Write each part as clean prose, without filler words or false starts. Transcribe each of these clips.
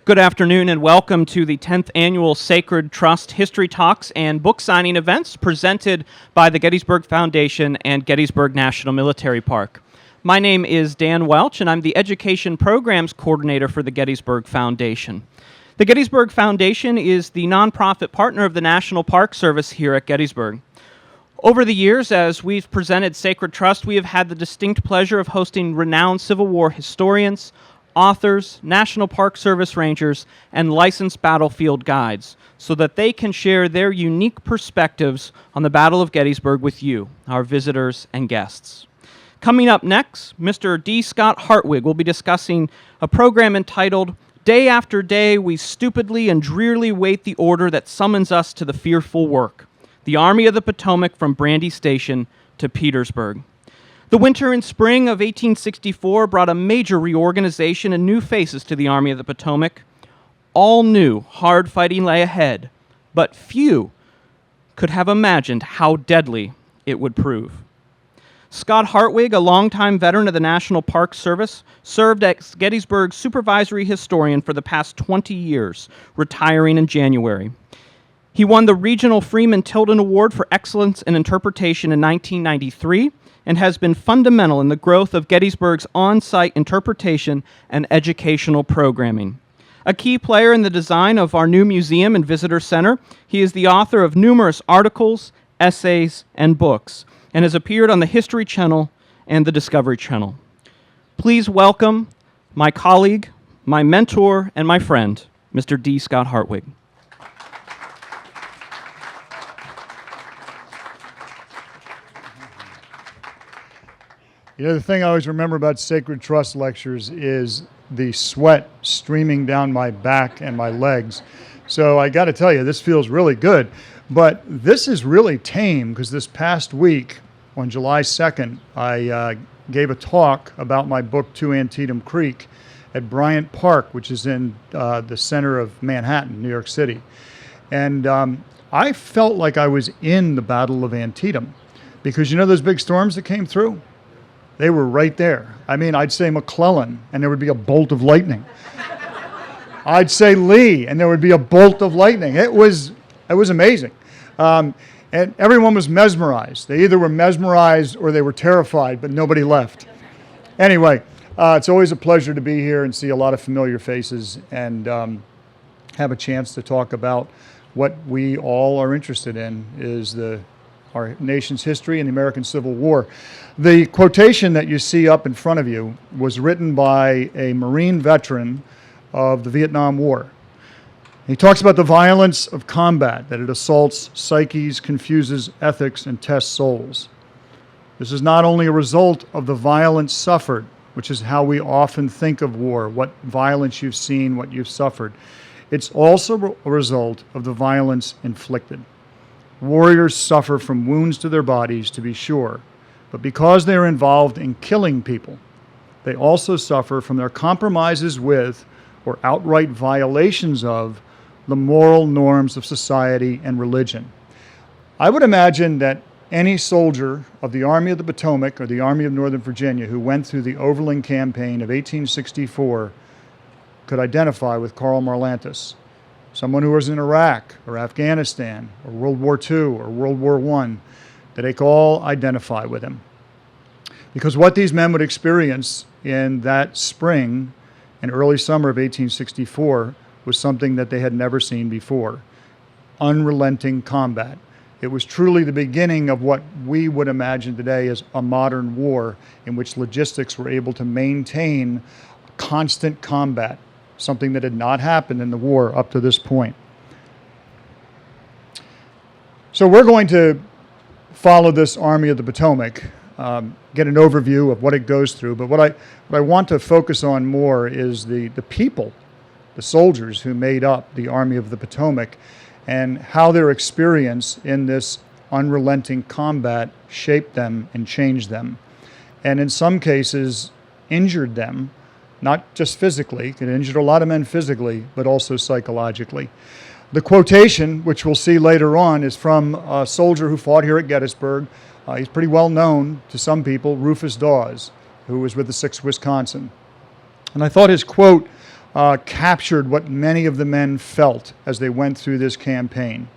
Good afternoon and welcome to the 10th Annual Sacred Trust History Talks and Book Signing events presented by the Gettysburg Foundation and Gettysburg National Military Park. My name is Dan Welch and I'm the Education Programs Coordinator for the Gettysburg Foundation. The Gettysburg Foundation is the nonprofit partner of the National Park Service here at Gettysburg. Over the years, as we've presented Sacred Trust, we have had the distinct pleasure of hosting renowned Civil War historians, authors, National Park Service rangers, and licensed battlefield guides so that they can share their unique perspectives on the Battle of Gettysburg with you, our visitors and guests. Coming up next, Mr. D. Scott Hartwig will be discussing a program entitled Day After Day, We Stupidly and Drearily Wait the Order That Summons Us to the Fearful Work, the Army of the Potomac from Brandy Station to Petersburg. The winter and spring of 1864 brought a major reorganization and new faces to the Army of the Potomac. All knew hard fighting lay ahead, but few could have imagined how deadly it would prove. Scott Hartwig, a longtime veteran of the National Park Service, served as Gettysburg's supervisory historian for the past 20 years, retiring in January. He won the Regional Freeman Tilden Award for Excellence in Interpretation in 1993, and has been fundamental in the growth of Gettysburg's on-site interpretation and educational programming. A key player in the design of our new museum and visitor center, he is the author of numerous articles, essays, and books, and has appeared on the History Channel and the Discovery Channel. Please welcome my colleague, my mentor, and my friend, Mr. D. Scott Hartwig. You know, the thing I always remember about Sacred Trust lectures is the sweat streaming down my back and my legs. So I got to tell you, this feels really good. But this is really tame because this past week, on July 2nd, I gave a talk about my book, To Antietam Creek, at Bryant Park, which is in the center of Manhattan, New York City. And I felt like I was in the Battle of Antietam because you know those big storms that came through? They were right there. I mean, I'd say McClellan, and there would be a bolt of lightning. I'd say Lee, and there would be a bolt of lightning. It was amazing. And everyone was mesmerized. They either were mesmerized or they were terrified, but nobody left. Anyway, it's always a pleasure to be here and see a lot of familiar faces and have a chance to talk about what we all are interested in is our nation's history and the American Civil War. The quotation that you see up in front of you was written by a Marine veteran of the Vietnam War. He talks about the violence of combat, that it assaults psyches, confuses ethics, and tests souls. This is not only a result of the violence suffered, which is how we often think of war, what violence you've seen, what you've suffered. It's also a result of the violence inflicted. Warriors suffer from wounds to their bodies, to be sure, but because they are involved in killing people, they also suffer from their compromises with or outright violations of the moral norms of society and religion. I would imagine that any soldier of the Army of the Potomac or the Army of Northern Virginia who went through the Overland Campaign of 1864 could identify with Karl Marlantes. Someone who was in Iraq or Afghanistan or World War II or World War I, that they could all identify with him. Because what these men would experience in that spring and early summer of 1864 was something that they had never seen before. Unrelenting combat. It was truly the beginning of what we would imagine today as a modern war in which logistics were able to maintain constant combat, something that had not happened in the war up to this point. So we're going to follow this Army of the Potomac, get an overview of what it goes through, but what I want to focus on more is the people, the soldiers who made up the Army of the Potomac and how their experience in this unrelenting combat shaped them and changed them. And in some cases, injured them, not just physically, it injured a lot of men physically, but also psychologically. The quotation, which we'll see later on, is from a soldier who fought here at Gettysburg. He's pretty well known to some people, Rufus Dawes, who was with the 6th Wisconsin. And I thought his quote captured what many of the men felt as they went through this campaign.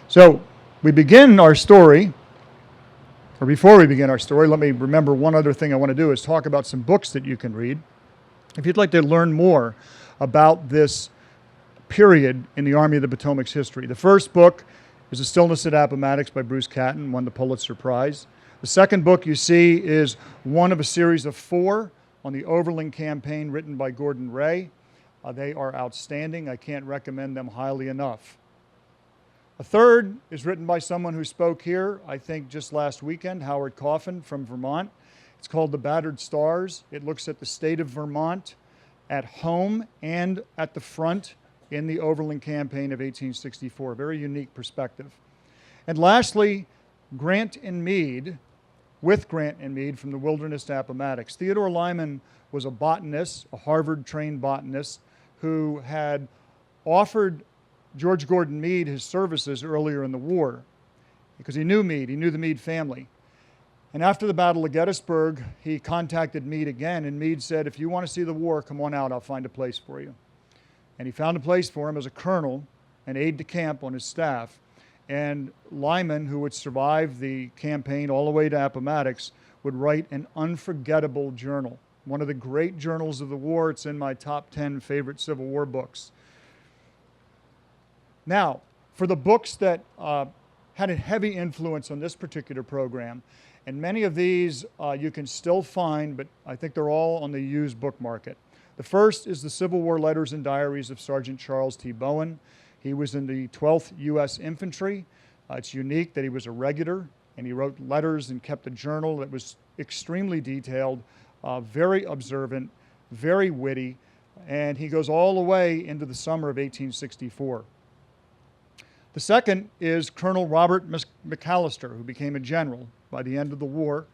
So we begin our story, or before we begin our story, let me remember one other thing I want to do is talk about some books that you can read. If you'd like to learn more about this period in the Army of the Potomac's history. The first book is The Stillness at Appomattox by Bruce Catton, won the Pulitzer Prize. The second book you see is one of a series of 4 on the Overland Campaign written by Gordon Ray. They are outstanding. I can't recommend them highly enough. A third is written by someone who spoke here, I think just last weekend, Howard Coffin from Vermont. It's called The Battered Stars. It looks at the state of Vermont at home and at the front in the Overland Campaign of 1864. Very unique perspective. And lastly, Grant and Meade, with Grant and Meade from the Wilderness to Appomattox. Theodore Lyman was a botanist, a Harvard-trained botanist, who had offered George Gordon Meade his services earlier in the war because he knew Meade, he knew the Meade family. And after the Battle of Gettysburg, he contacted Meade again, and Meade said, if you want to see the war, come on out, I'll find a place for you. And he found a place for him as a colonel, an aide-de-camp on his staff. And Lyman, who would survive the campaign all the way to Appomattox, would write an unforgettable journal. One of the great journals of the war. It's in my top 10 favorite Civil War books. Now, for the books that had a heavy influence on this particular program, and many of these you can still find, but I think they're all on the used book market. The first is the Civil War Letters and Diaries of Sergeant Charles T. Bowen. He was in the 12th U.S. Infantry. It's unique that he was a regular, and he wrote letters and kept a journal that was extremely detailed, very observant, very witty, and he goes all the way into the summer of 1864. The second is Colonel Robert McAllister, who became a general by the end of the war.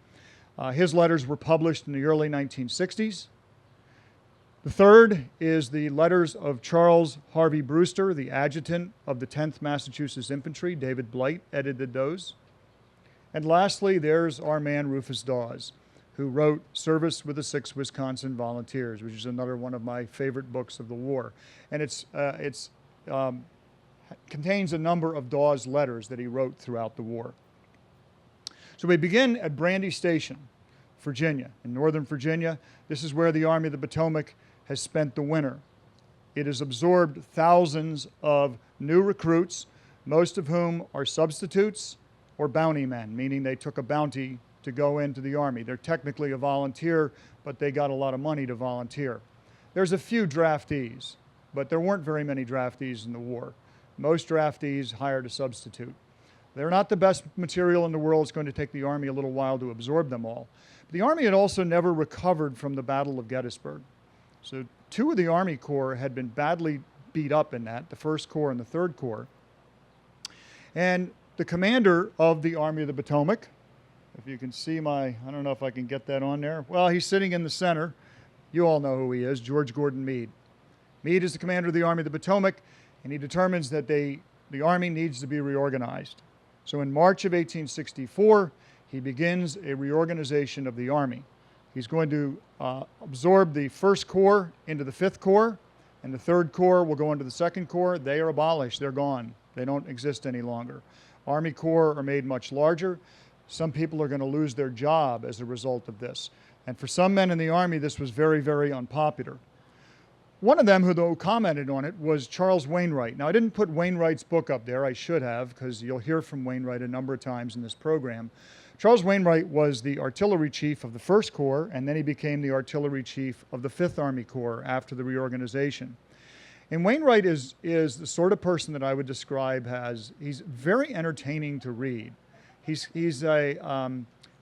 His letters were published in the early 1960s. The third is the letters of Charles Harvey Brewster, the adjutant of the 10th Massachusetts Infantry. David Blight edited those. And lastly, there's our man Rufus Dawes, who wrote Service with the 6th Wisconsin Volunteers, which is another one of my favorite books of the war. And it contains a number of Dawes letters that he wrote throughout the war. So we begin at Brandy Station, Virginia, in northern Virginia. This is where the Army of the Potomac has spent the winter. It has absorbed thousands of new recruits, most of whom are substitutes or bounty men, meaning they took a bounty to go into the Army. They're technically a volunteer, but they got a lot of money to volunteer. There's a few draftees, but there weren't very many draftees in the war. Most draftees hired a substitute. They're not the best material in the world. It's going to take the Army a little while to absorb them all. But the Army had also never recovered from the Battle of Gettysburg. So 2 of the Army Corps had been badly beat up in that, the 1st Corps and the 3rd Corps. And the commander of the Army of the Potomac, if you can see I don't know if I can get that on there. Well, he's sitting in the center. You all know who he is, George Gordon Meade. Meade is the commander of the Army of the Potomac, and he determines that the Army needs to be reorganized. So in March of 1864, he begins a reorganization of the Army. He's going to absorb the 1st Corps into the 5th Corps, and the 3rd Corps will go into the 2nd Corps. They are abolished. They're gone. They don't exist any longer. Army Corps are made much larger. Some people are going to lose their job as a result of this. And for some men in the Army, this was very, very unpopular. One of them who commented on it was Charles Wainwright. Now, I didn't put Wainwright's book up there. I should have, because you'll hear from Wainwright a number of times in this program. Charles Wainwright was the artillery chief of the 1st Corps, and then he became the artillery chief of the 5th Army Corps after the reorganization. And Wainwright is the sort of person that I would describe as, he's very entertaining to read. He's a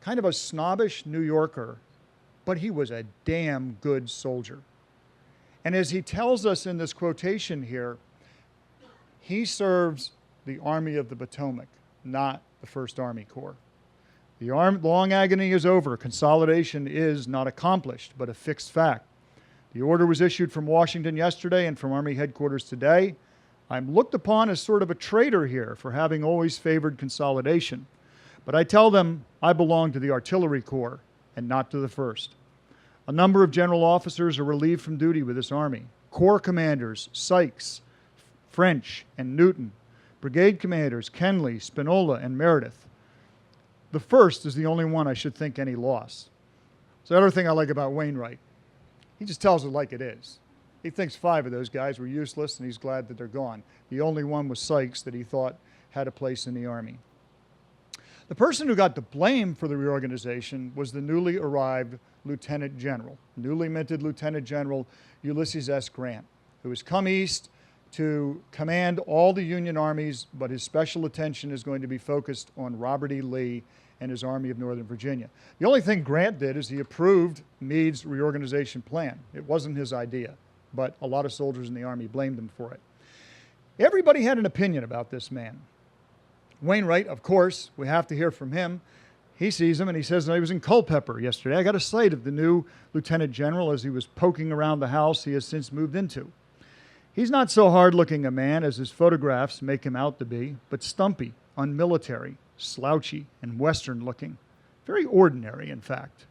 kind of a snobbish New Yorker, but he was a damn good soldier. And as he tells us in this quotation here, he serves the Army of the Potomac, not the 1st Army Corps. The long agony is over. Consolidation is not accomplished, but a fixed fact. The order was issued from Washington yesterday and from Army headquarters today. I'm looked upon as sort of a traitor here for having always favored consolidation. But I tell them I belong to the Artillery Corps and not to the 1st. A number of general officers are relieved from duty with this Army. Corps commanders, Sykes, French, and Newton. Brigade commanders, Kenly, Spinola, and Meredith. The first is the only one I should think any loss. So the other thing I like about Wainwright, he just tells it like it is. He thinks 5 of those guys were useless, and he's glad that they're gone. The only one was Sykes that he thought had a place in the Army. The person who got the blame for the reorganization was the newly arrived Lieutenant General, newly minted Lieutenant General Ulysses S. Grant, who has come east to command all the Union armies, but his special attention is going to be focused on Robert E. Lee and his Army of Northern Virginia. The only thing Grant did is he approved Meade's reorganization plan. It wasn't his idea, but a lot of soldiers in the Army blamed him for it. Everybody had an opinion about this man. Wainwright, of course, we have to hear from him. He sees him and he says, no, he was in Culpeper yesterday. I got a sight of the new Lieutenant General as he was poking around the house he has since moved into. He's not so hard-looking a man as his photographs make him out to be, but stumpy, unmilitary, slouchy, and Western-looking. Very ordinary, in fact.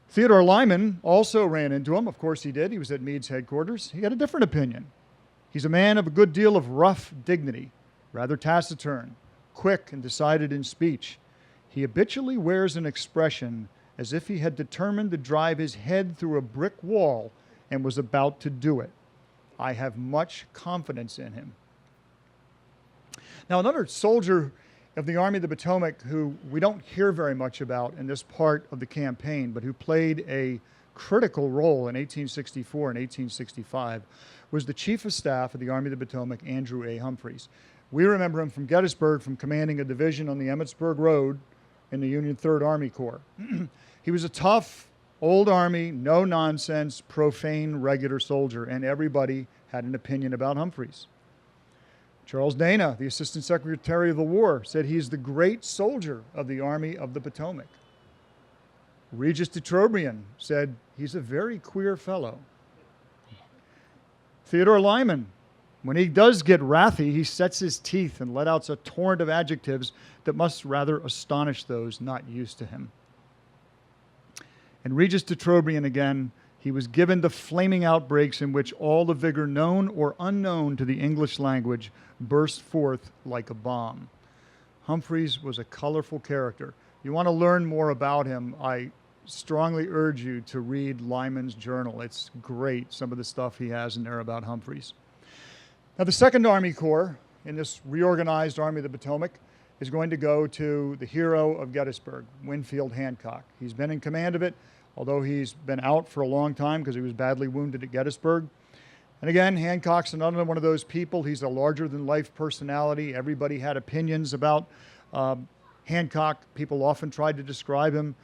Theodore Lyman also ran into him. Of course he did. He was at Meade's headquarters. He had a different opinion. He's a man of a good deal of rough dignity, rather taciturn, quick and decided in speech. He habitually wears an expression as if he had determined to drive his head through a brick wall and was about to do it. I have much confidence in him. Now, another soldier of the Army of the Potomac who we don't hear very much about in this part of the campaign, but who played a critical role in 1864 and 1865, was the Chief of Staff of the Army of the Potomac, Andrew A. Humphreys. We remember him from Gettysburg, from commanding a division on the Emmitsburg Road in the Union 3rd Army Corps. He was a tough, old Army, no-nonsense, profane, regular soldier, and everybody had an opinion about Humphreys. Charles Dana, the Assistant Secretary of the War, said he's the great soldier of the Army of the Potomac. Regis de Trobriand said he's a very queer fellow. Theodore Lyman, when he does get wrathy, he sets his teeth and let out a torrent of adjectives that must rather astonish those not used to him. And Regis de Trobriand again, he was given the flaming outbreaks in which all the vigor known or unknown to the English language burst forth like a bomb. Humphreys was a colorful character. You want to learn more about him, I strongly urge you to read Lyman's journal. It's great, some of the stuff he has in there about Humphreys. Now, the 2nd Army Corps in this reorganized Army of the Potomac is going to go to the hero of Gettysburg, Winfield Hancock. He's been in command of it, although he's been out for a long time because he was badly wounded at Gettysburg. And again, Hancock's another one of those people. He's a larger-than-life personality. Everybody had opinions about Hancock. People often tried to describe him.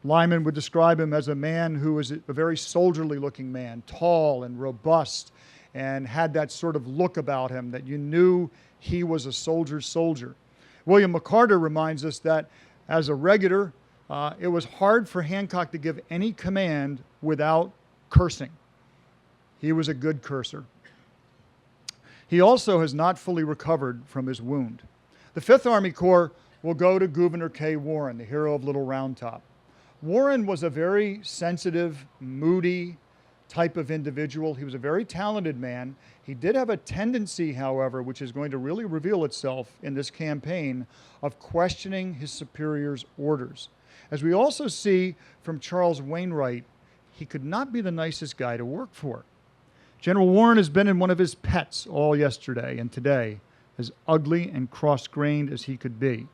Lyman would describe him as a man who was a very soldierly-looking man, tall and robust, and had that sort of look about him that you knew he was a soldier's soldier. William McCarter reminds us that as a regular, it was hard for Hancock to give any command without cursing. He was a good curser. He also has not fully recovered from his wound. The 5th Army Corps will go to Gouverneur K. Warren, the hero of Little Round Top. Warren was a very sensitive, moody type of individual. He was a very talented man. He did have a tendency, however, which is going to really reveal itself in this campaign, of questioning his superiors' orders. As we also see from Charles Wainwright, he could not be the nicest guy to work for. General Warren has been in one of his pets all yesterday and today, as ugly and cross-grained as he could be.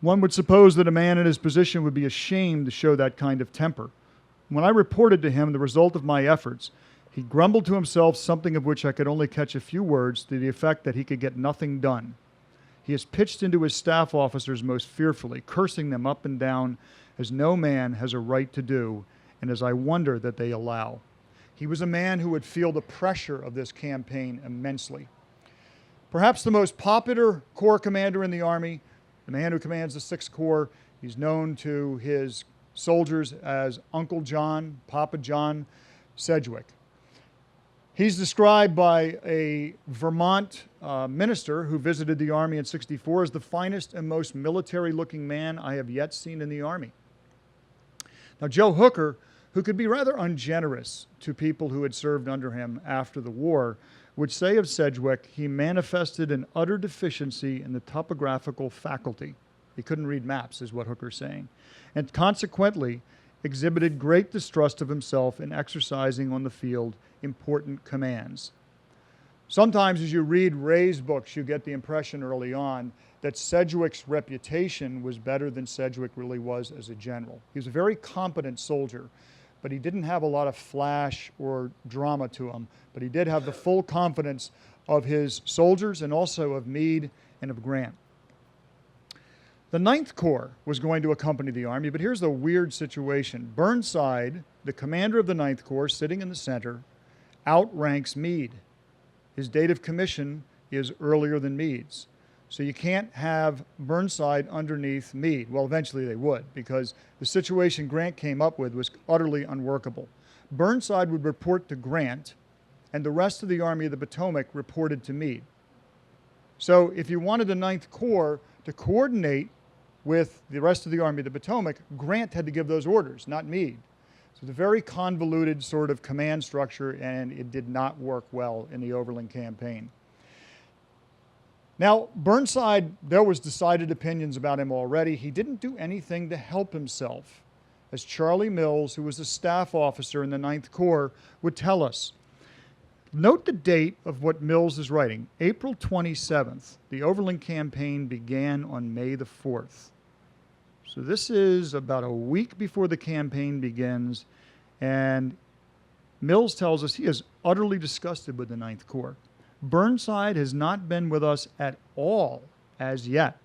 One would suppose that a man in his position would be ashamed to show that kind of temper. When I reported to him the result of my efforts, he grumbled to himself something of which I could only catch a few words, to the effect that he could get nothing done. He has pitched into his staff officers most fearfully, cursing them up and down as no man has a right to do, and as I wonder that they allow. He was a man who would feel the pressure of this campaign immensely. Perhaps the most popular Corps commander in the Army, the man who commands the 6th Corps, he's known to his soldiers as Uncle John, Papa John Sedgwick. He's described by a Vermont minister who visited the Army in '64 as the finest and most military-looking man I have yet seen in the Army. Now, Joe Hooker, who could be rather ungenerous to people who had served under him after the war, would say of Sedgwick, he manifested an utter deficiency in the topographical faculty. He couldn't read maps, is what Hooker's saying, and consequently exhibited great distrust of himself in exercising on the field important commands. Sometimes as you read Ray's books, you get the impression early on that Sedgwick's reputation was better than Sedgwick really was as a general. He was a very competent soldier, but he didn't have a lot of flash or drama to him, but he did have the full confidence of his soldiers and also of Meade and of Grant. The Ninth Corps was going to accompany the Army, but here's the weird situation. Burnside, the commander of the Ninth Corps, sitting in the center, outranks Meade. His date of commission is earlier than Meade's. So you can't have Burnside underneath Meade. Well, eventually they would, because the situation Grant came up with was utterly unworkable. Burnside would report to Grant, and the rest of the Army of the Potomac reported to Meade. So if you wanted the Ninth Corps to coordinate with the rest of the Army of the Potomac, Grant had to give those orders, not Meade. So it's a very convoluted sort of command structure, and it did not work well in the Overland Campaign. Now, Burnside, there was decided opinions about him already. He didn't do anything to help himself, as Charlie Mills, who was a staff officer in the Ninth Corps, would tell us. Note the date of what Mills is writing, April 27th. The Overland Campaign began on May the 4th. So this is about a week before the campaign begins, and Mills tells us he is utterly disgusted with the Ninth Corps. Burnside has not been with us at all as yet,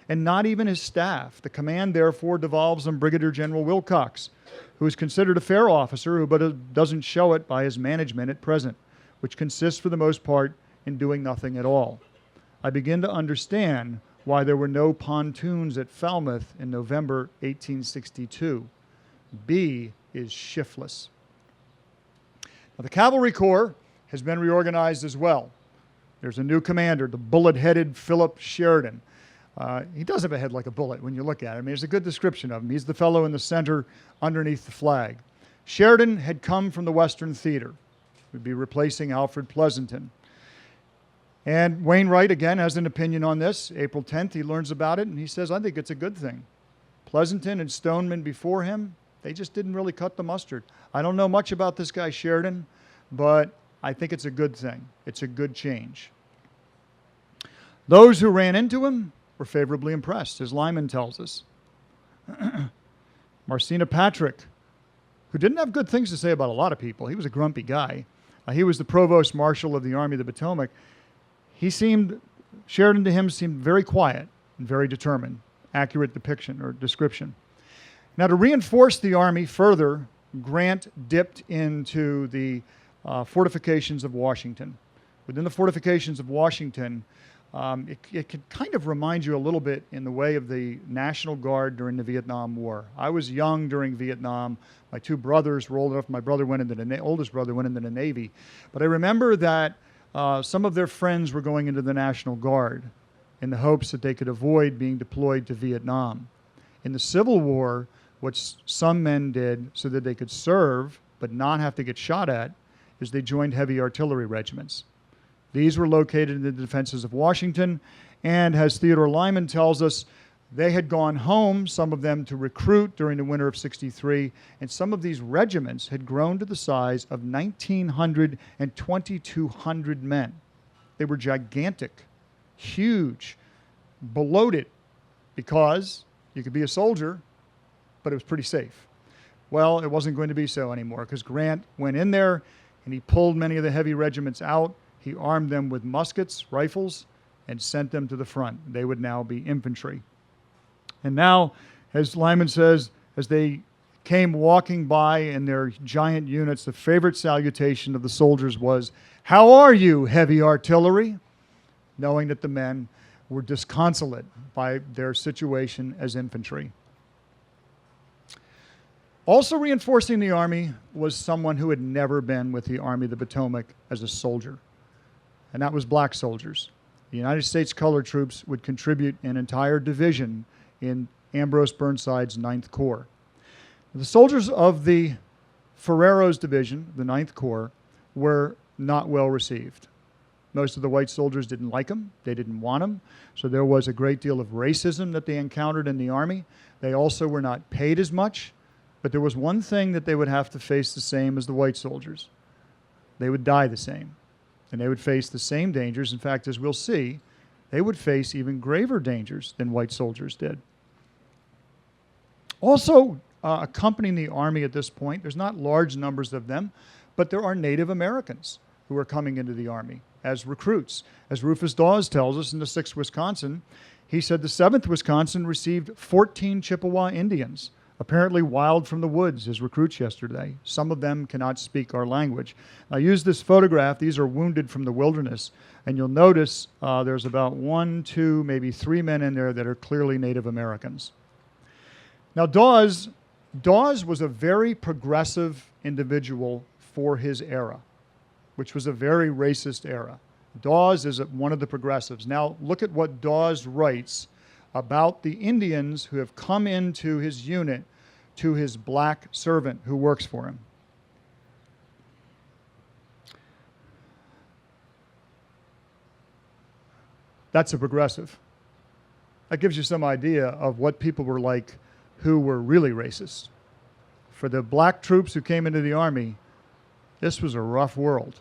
and not even his staff. The command, therefore, devolves on Brigadier General Wilcox, who is considered a fair officer, but doesn't show it by his management at present, which consists for the most part in doing nothing at all. I begin to understand why there were no pontoons at Falmouth in November 1862. B is shiftless. Now, the Cavalry Corps has been reorganized as well. There's a new commander, the bullet-headed Philip Sheridan. He does have a head like a bullet when you look at him. There's a good description of him. He's the fellow in the center underneath the flag. Sheridan had come from the Western Theater. Would be replacing Alfred Pleasanton. And Wainwright, again, has an opinion on this. April 10th, he learns about it, and he says, I think it's a good thing. Pleasanton and Stoneman before him, they just didn't really cut the mustard. I don't know much about this guy Sheridan, but I think it's a good thing. It's a good change. Those who ran into him were favorably impressed, as Lyman tells us. Marcina Patrick, who didn't have good things to say about a lot of people. He was a grumpy guy. He was the provost marshal of the Army of the Potomac. Sheridan to him seemed very quiet and very determined. Accurate depiction or description. Now, to reinforce the Army further, Grant dipped into the fortifications of Washington. Within the fortifications of Washington, it could kind of remind you a little bit in the way of the National Guard during the Vietnam War. I was young during Vietnam. My two brothers were old enough. My brother went into the oldest brother went into the Navy. But I remember that some of their friends were going into the National Guard in the hopes that they could avoid being deployed to Vietnam. In the Civil War, what some men did so that they could serve but not have to get shot at is they joined heavy artillery regiments. These were located in the defenses of Washington, and as Theodore Lyman tells us, they had gone home, some of them to recruit during the winter of '63, and some of these regiments had grown to the size of 1,900 and 2,200 men. They were gigantic, huge, bloated, because you could be a soldier, but it was pretty safe. Well, it wasn't going to be so anymore, because Grant went in there, and he pulled many of the heavy regiments out. He armed them with muskets, rifles, and sent them to the front. They would now be infantry. And now, as Lyman says, as they came walking by in their giant units, the favorite salutation of the soldiers was, "How are you, heavy artillery?" Knowing that the men were disconsolate by their situation as infantry. Also reinforcing the Army was someone who had never been with the Army of the Potomac as a soldier, and that was black soldiers. The United States Colored Troops would contribute an entire division in Ambrose Burnside's Ninth Corps. The soldiers of the Ferrero's division, the Ninth Corps, were not well received. Most of the white soldiers didn't like them. They didn't want them. So there was a great deal of racism that they encountered in the Army. They also were not paid as much. But there was one thing that they would have to face the same as the white soldiers. They would die the same. And they would face the same dangers. In fact, as we'll see, they would face even graver dangers than white soldiers did. Also, accompanying the Army at this point, there's not large numbers of them, but there are Native Americans who are coming into the Army as recruits. As Rufus Dawes tells us in the 6th Wisconsin, he said the 7th Wisconsin received 14 Chippewa Indians, apparently wild from the woods, as recruits yesterday. Some of them cannot speak our language. I use this photograph. These are wounded from the wilderness, and you'll notice there's about 1, 2, maybe 3 men in there that are clearly Native Americans. Now, Dawes was a very progressive individual for his era, which was a very racist era. Dawes is one of the progressives. Now, look at what Dawes writes about the Indians who have come into his unit to his black servant who works for him. That's a progressive. That gives you some idea of what people were like who were really racist. For the black troops who came into the Army, this was a rough world.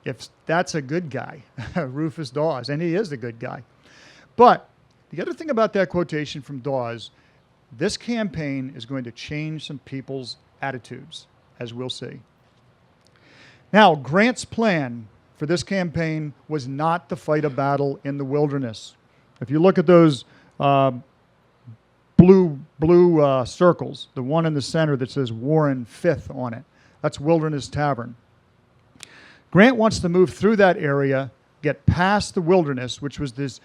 If that's a good guy, Rufus Dawes, and he is a good guy. But the other thing about that quotation from Dawes, this campaign is going to change some people's attitudes, as we'll see. Now, Grant's plan for this campaign was not to fight a battle in the wilderness. If you look at those blue circles, the one in the center that says Warren 5th on it, that's Wilderness Tavern. Grant wants to move through that area, get past the wilderness, which was this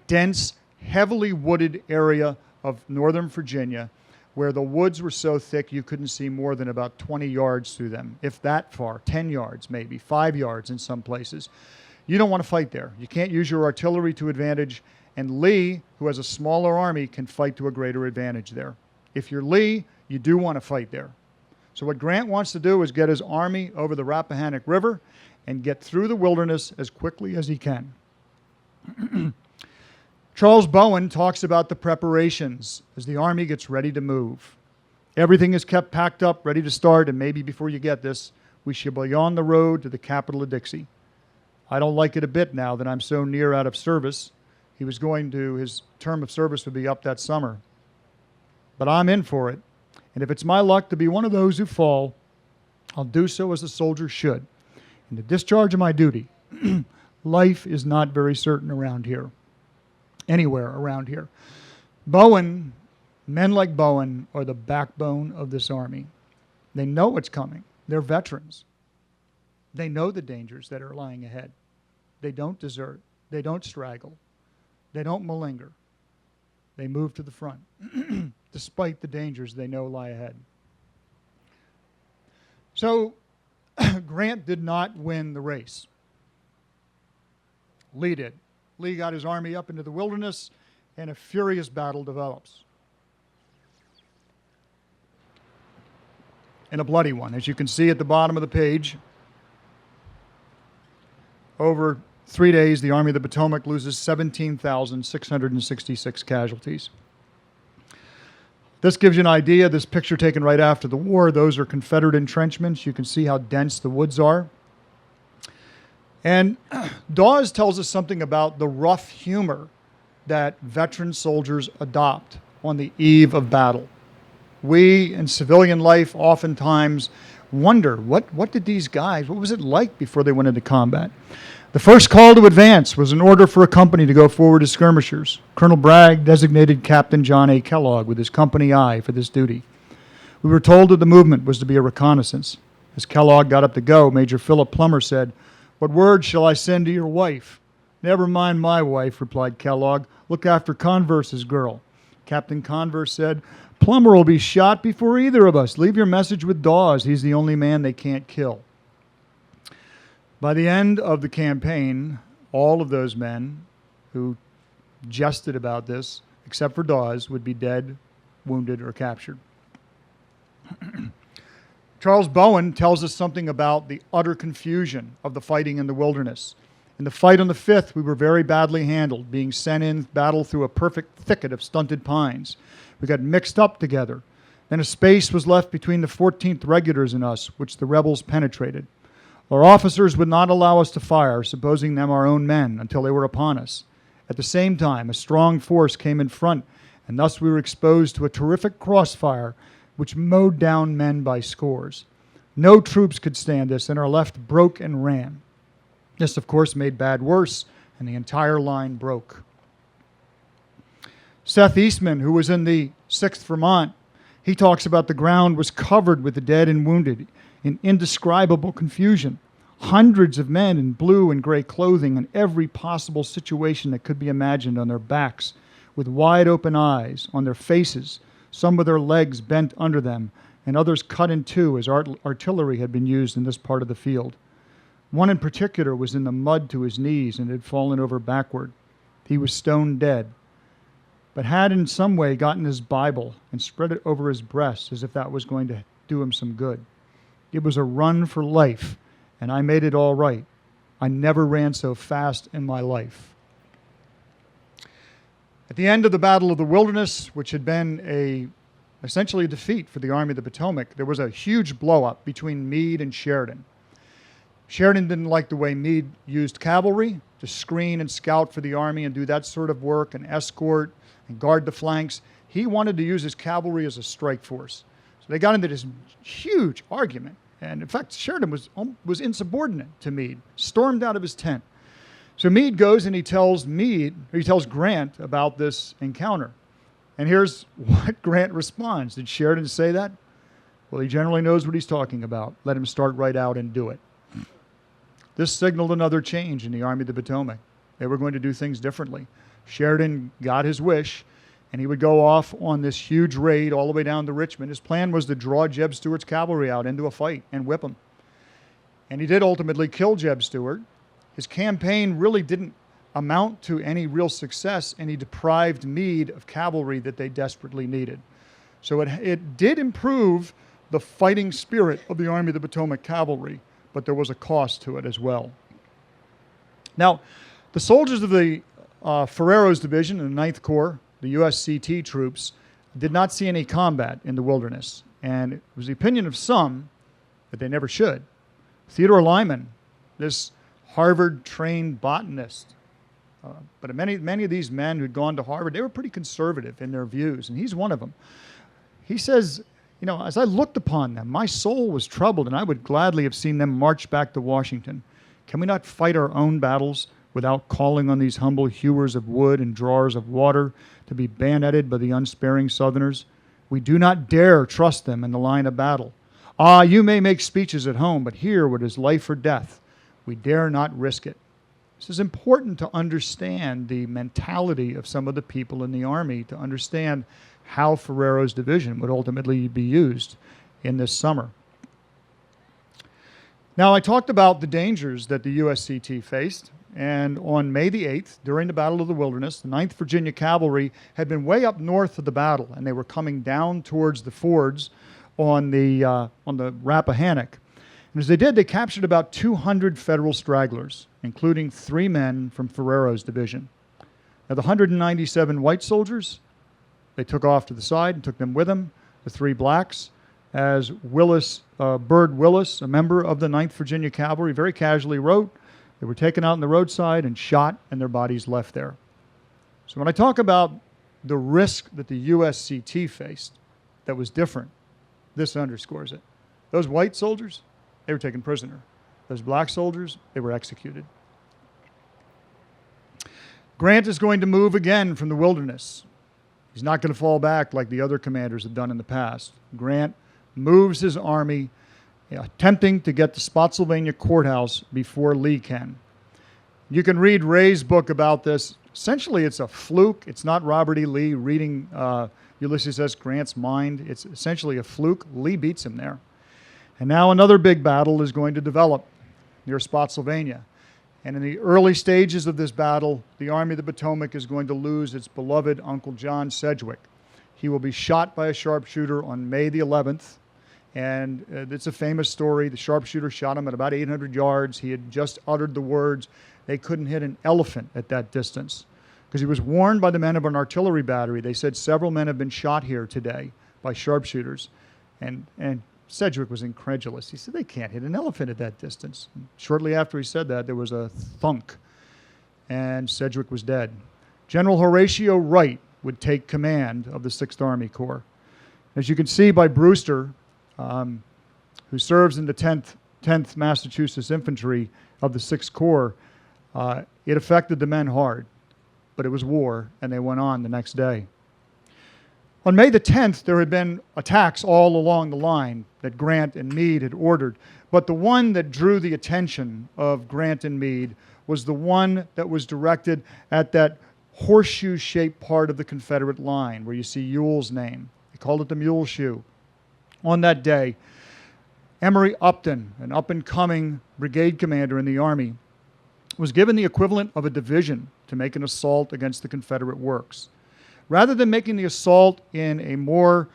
dense, heavily wooded area of northern Virginia, where the woods were so thick you couldn't see more than about 20 yards through them, if that far, 10 yards maybe, 5 yards in some places. You don't want to fight there. You can't use your artillery to advantage, and Lee, who has a smaller army, can fight to a greater advantage there. If you're Lee, you do want to fight there. So what Grant wants to do is get his army over the Rappahannock River and get through the wilderness as quickly as he can. Charles Bowen talks about the preparations as the Army gets ready to move. Everything is kept packed up, ready to start, and maybe before you get this, we shall be on the road to the capital of Dixie. I don't like it a bit now that I'm so near out of service. His term of service would be up that summer. But I'm in for it. And if it's my luck to be one of those who fall, I'll do so as a soldier should. In the discharge of my duty. Life is not very certain around here. Anywhere around here. Men like Bowen are the backbone of this army. They know what's coming. They're veterans. They know the dangers that are lying ahead. They don't desert. They don't straggle. They don't malinger. They move to the front, despite the dangers they know lie ahead. So, Grant did not win the race. Lee did. Lee got his army up into the wilderness, and a furious battle develops. And a bloody one, as you can see at the bottom of the page. Over 3 days, the Army of the Potomac loses 17,666 casualties. This gives you an idea. This picture taken right after the war, those are Confederate entrenchments. You can see how dense the woods are. And Dawes tells us something about the rough humor that veteran soldiers adopt on the eve of battle. We, in civilian life, oftentimes wonder, what did these guys, what was it like before they went into combat? The first call to advance was an order for a company to go forward as skirmishers. Colonel Bragg designated Captain John A. Kellogg with his company I for this duty. We were told that the movement was to be a reconnaissance. As Kellogg got up to go, Major Philip Plummer said, "What word shall I send to your wife?" "Never mind my wife," replied Kellogg. "Look after Converse's girl." Captain Converse said, "Plummer will be shot before either of us. Leave your message with Dawes. He's the only man they can't kill." By the end of the campaign, all of those men who jested about this, except for Dawes, would be dead, wounded, or captured. Charles Bowen tells us something about the utter confusion of the fighting in the wilderness. In the fight on the 5th, we were very badly handled, being sent in battle through a perfect thicket of stunted pines. We got mixed up together. Then a space was left between the 14th Regulars and us, which the rebels penetrated. Our officers would not allow us to fire, supposing them our own men, until they were upon us. At the same time, a strong force came in front, and thus we were exposed to a terrific crossfire, which mowed down men by scores. No troops could stand this, and our left broke and ran. This, of course, made bad worse, and the entire line broke. Seth Eastman, who was in the 6th Vermont, he talks about the ground was covered with the dead and wounded in indescribable confusion. Hundreds of men in blue and gray clothing in every possible situation that could be imagined, on their backs, with wide open eyes, on their faces, some with their legs bent under them, and others cut in two as artillery had been used in this part of the field. One in particular was in the mud to his knees and had fallen over backward. He was stone dead, but had in some way gotten his Bible and spread it over his breast as if that was going to do him some good. It was a run for life, and I made it all right. I never ran so fast in my life. At the end of the Battle of the Wilderness, which had been essentially a defeat for the Army of the Potomac, there was a huge blow-up between Meade and Sheridan. Sheridan didn't like the way Meade used cavalry to screen and scout for the Army and do that sort of work and escort and guard the flanks. He wanted to use his cavalry as a strike force. So they got into this huge argument. And in fact, Sheridan was insubordinate to Meade, stormed out of his tent. So Meade goes and he tells Grant about this encounter. And here's what Grant responds. Did Sheridan say that? Well, he generally knows what he's talking about. Let him start right out and do it. This signaled another change in the Army of the Potomac. They were going to do things differently. Sheridan got his wish, and he would go off on this huge raid all the way down to Richmond. His plan was to draw Jeb Stuart's cavalry out into a fight and whip him. And he did ultimately kill Jeb Stuart. His campaign really didn't amount to any real success, and he deprived Meade of cavalry that they desperately needed. So it did improve the fighting spirit of the Army of the Potomac cavalry, but there was a cost to it as well. Now, the soldiers of the Ferrero's Division in the 9th Corps, the USCT troops, did not see any combat in the wilderness, and it was the opinion of some that they never should. Theodore Lyman, this Harvard-trained botanist, but many of these men who'd gone to Harvard, they were pretty conservative in their views, and he's one of them. He says, as I looked upon them, my soul was troubled, and I would gladly have seen them march back to Washington. Can we not fight our own battles without calling on these humble hewers of wood and drawers of water to be bayoneted by the unsparing Southerners? We do not dare trust them in the line of battle. Ah, you may make speeches at home, but here it is life or death. We dare not risk it. This is important to understand the mentality of some of the people in the Army, to understand how Ferrero's division would ultimately be used in this summer. Now, I talked about the dangers that the USCT faced, and on May the 8th, during the Battle of the Wilderness, the 9th Virginia Cavalry had been way up north of the battle, and they were coming down towards the fords on the Rappahannock. And as they did, they captured about 200 Federal stragglers, including 3 men from Ferrero's division. Now, the 197 white soldiers, they took off to the side and took them with them, the 3 blacks, as Bird Willis, a member of the 9th Virginia Cavalry, very casually wrote, they were taken out on the roadside and shot, and their bodies left there. So when I talk about the risk that the USCT faced that was different, this underscores it. Those white soldiers, they were taken prisoner. Those black soldiers, they were executed. Grant is going to move again from the wilderness. He's not going to fall back like the other commanders have done in the past. Grant moves his army, attempting to get to Spotsylvania courthouse before Lee can. You can read Ray's book about this. Essentially, it's a fluke. It's not Robert E. Lee reading Ulysses S. Grant's mind. It's essentially a fluke. Lee beats him there. And now another big battle is going to develop near Spotsylvania. And in the early stages of this battle, the Army of the Potomac is going to lose its beloved Uncle John Sedgwick. He will be shot by a sharpshooter on May the 11th, And it's a famous story. The sharpshooter shot him at about 800 yards. He had just uttered the words, "They couldn't hit an elephant at that distance." Because he was warned by the men of an artillery battery. They said several men have been shot here today by sharpshooters. And Sedgwick was incredulous. He said, "They can't hit an elephant at that distance." And shortly after he said that, there was a thunk, and Sedgwick was dead. General Horatio Wright would take command of the 6th Army Corps. As you can see by Brewster, who serves in the 10th Massachusetts Infantry of the 6th Corps, it affected the men hard. But it was war, and they went on the next day. On May the 10th, there had been attacks all along the line that Grant and Meade had ordered. But the one that drew the attention of Grant and Meade was the one that was directed at that horseshoe-shaped part of the Confederate line where you see Ewell's name. They called it the Mule Shoe. On that day, Emory Upton, an up-and-coming brigade commander in the Army, was given the equivalent of a division to make an assault against the Confederate works. Rather than making the assault in a more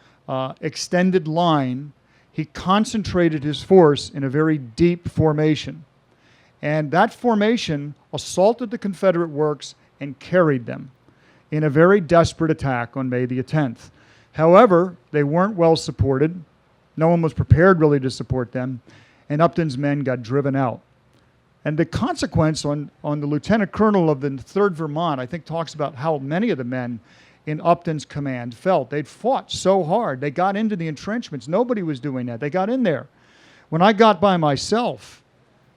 extended line, he concentrated his force in a very deep formation. And that formation assaulted the Confederate works and carried them in a very desperate attack on May the 10th. However, they weren't well supported. No one was prepared really to support them, and Upton's men got driven out. And the consequence on the lieutenant colonel of the 3rd Vermont, I think, talks about how many of the men in Upton's command felt. They'd fought so hard. They got into the entrenchments. Nobody was doing that. They got in there. When I got by myself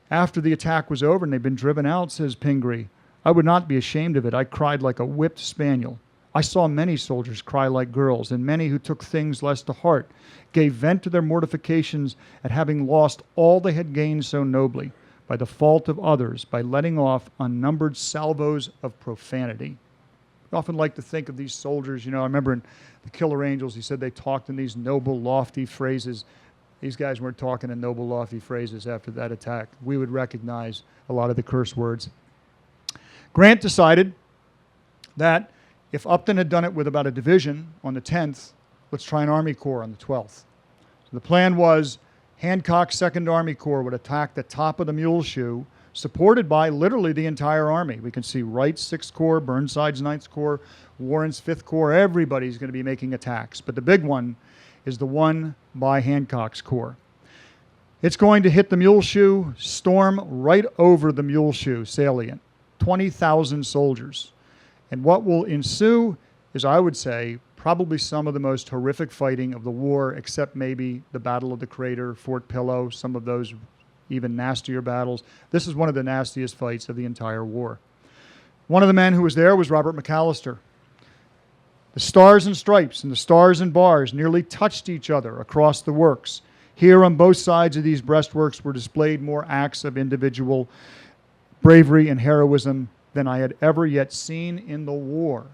after the attack was over and they'd been driven out, says Pingree, I would not be ashamed of it. I cried like a whipped spaniel. I saw many soldiers cry like girls, and many who took things less to heart gave vent to their mortifications at having lost all they had gained so nobly, by the fault of others, by letting off unnumbered salvos of profanity. I often like to think of these soldiers, I remember in The Killer Angels, he said they talked in these noble, lofty phrases. These guys weren't talking in noble, lofty phrases after that attack. We would recognize a lot of the curse words. Grant decided that if Upton had done it with about a division on the 10th, let's try an Army Corps on the 12th. So the plan was Hancock's 2nd Army Corps would attack the top of the Mule Shoe, supported by literally the entire Army. We can see Wright's 6th Corps, Burnside's 9th Corps, Warren's 5th Corps. Everybody's going to be making attacks. But the big one is the one by Hancock's Corps. It's going to hit the Mule Shoe, storm right over the Mule Shoe salient. 20,000 soldiers. And what will ensue is, I would say, probably some of the most horrific fighting of the war, except maybe the Battle of the Crater, Fort Pillow, some of those even nastier battles. This is one of the nastiest fights of the entire war. One of the men who was there was Robert McAllister. The stars and stripes and the stars and bars nearly touched each other across the works. Here on both sides of these breastworks were displayed more acts of individual bravery and heroism than I had ever yet seen in the war.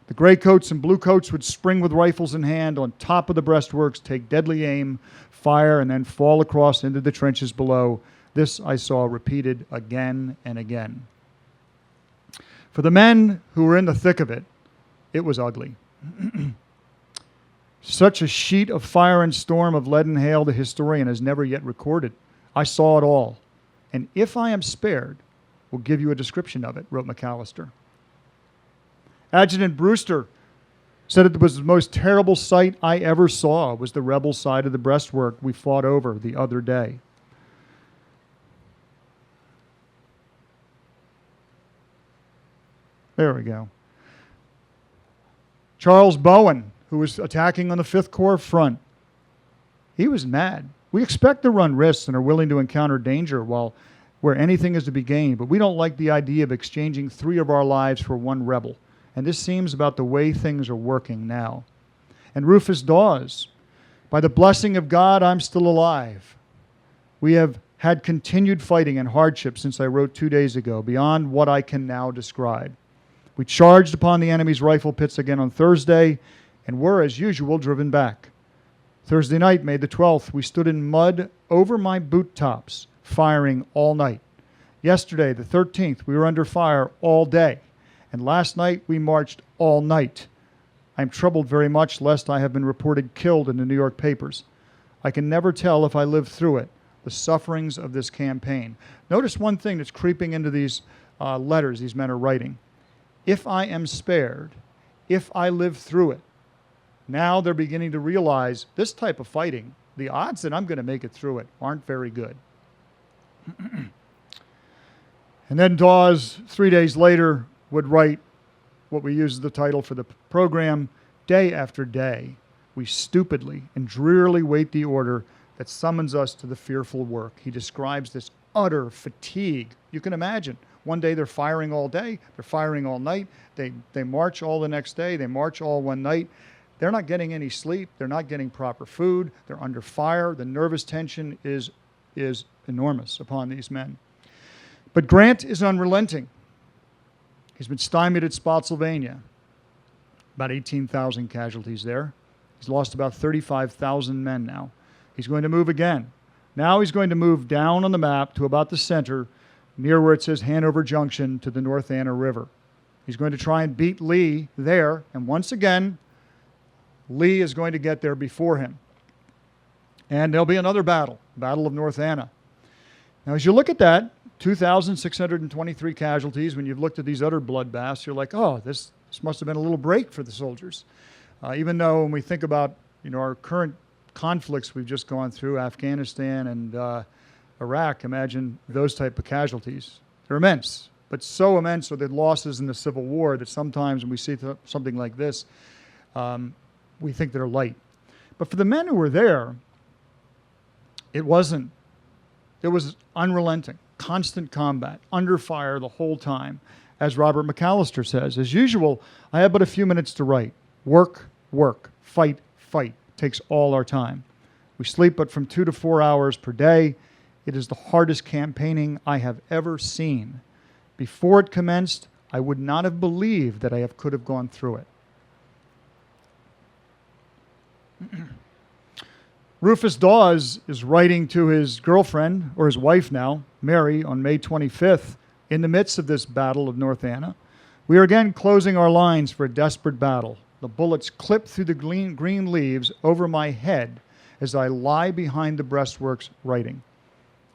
The gray coats and blue coats would spring with rifles in hand on top of the breastworks, take deadly aim, fire, and then fall across into the trenches below. This I saw repeated again and again. For the men who were in the thick of it, it was ugly. Such a sheet of fire and storm of lead and hail the historian has never yet recorded. I saw it all, and if I am spared, will give you a description of it, wrote McAllister. Adjutant Brewster said it was the most terrible sight I ever saw was the rebel side of the breastwork we fought over the other day. There we go. Charles Bowen, who was attacking on the 5th Corps front, he was mad. We expect to run risks and are willing to encounter danger where anything is to be gained, but we don't like the idea of exchanging 3 of our lives for 1 rebel. And this seems about the way things are working now. And Rufus Dawes, by the blessing of God, I'm still alive. We have had continued fighting and hardship since I wrote 2 days ago, beyond what I can now describe. We charged upon the enemy's rifle pits again on Thursday, and were, as usual, driven back. Thursday night, May the 12th, we stood in mud over my boot tops, firing all night. Yesterday, the 13th, we were under fire all day. And last night, we marched all night. I'm troubled very much lest I have been reported killed in the New York papers. I can never tell if I live through it, the sufferings of this campaign. Notice one thing that's creeping into these letters these men are writing. If I am spared, if I live through it. Now they're beginning to realize this type of fighting, the odds that I'm going to make it through it aren't very good. And then Dawes, 3 days later, would write what we use as the title for the program, Day after day, we stupidly and drearily wait the order that summons us to the fearful work. He describes this utter fatigue. You can imagine. One day they're firing all day, they're firing all night, they march all the next day, they march all one night. They're not getting any sleep, they're not getting proper food, they're under fire. The nervous tension is enormous upon these men. But Grant is unrelenting. He's been stymied at Spotsylvania. About 18,000 casualties there. He's lost about 35,000 men now. He's going to move again. Now he's going to move down on the map to about the center, near where it says Hanover Junction, to the North Anna River. He's going to try and beat Lee there, and once again, Lee is going to get there before him. And there'll be another battle, Battle of North Anna. Now, as you look at that, 2,623 casualties. When you've looked at these other bloodbaths, you're like, oh, this must have been a little break for the soldiers. Even though when we think about our current conflicts we've just gone through, Afghanistan and Iraq, imagine those type of casualties. They're immense, but so immense are the losses in the Civil War that sometimes when we see something like this, we think they're light. But for the men who were there, it wasn't. It was unrelenting, constant combat, under fire the whole time. As Robert McAllister says, as usual, I have but a few minutes to write. Work, work, fight, fight. Takes all our time. We sleep but from 2 to 4 hours per day. It is the hardest campaigning I have ever seen. Before it commenced, I would not have believed that I could have gone through it. Rufus Dawes is writing to his girlfriend, or his wife now, Mary, on May 25th, in the midst of this Battle of North Anna. We are again closing our lines for a desperate battle. The bullets clip through the green leaves over my head as I lie behind the breastworks writing.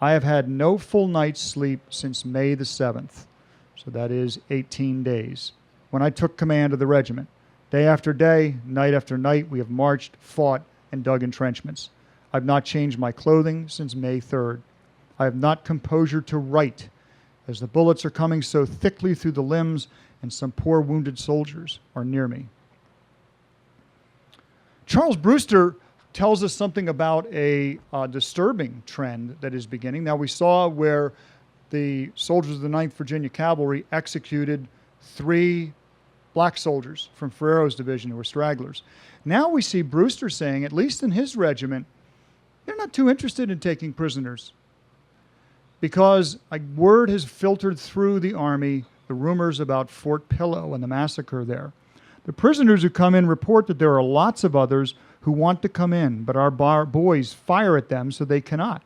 I have had no full night's sleep since May the 7th, so that is 18 days, when I took command of the regiment. Day after day, night after night, we have marched, fought, and dug entrenchments. I've not changed my clothing since May 3rd. I have not composure to write, as the bullets are coming so thickly through the limbs and some poor wounded soldiers are near me. Charles Brewster tells us something about a disturbing trend that is beginning. Now, we saw where the soldiers of the 9th Virginia Cavalry executed 3 black soldiers from Ferrero's division who were stragglers. Now we see Brewster saying, at least in his regiment, they're not too interested in taking prisoners, because a word has filtered through the army, the rumors about Fort Pillow and the massacre there. The prisoners who come in report that there are lots of others who want to come in, but our boys fire at them so they cannot.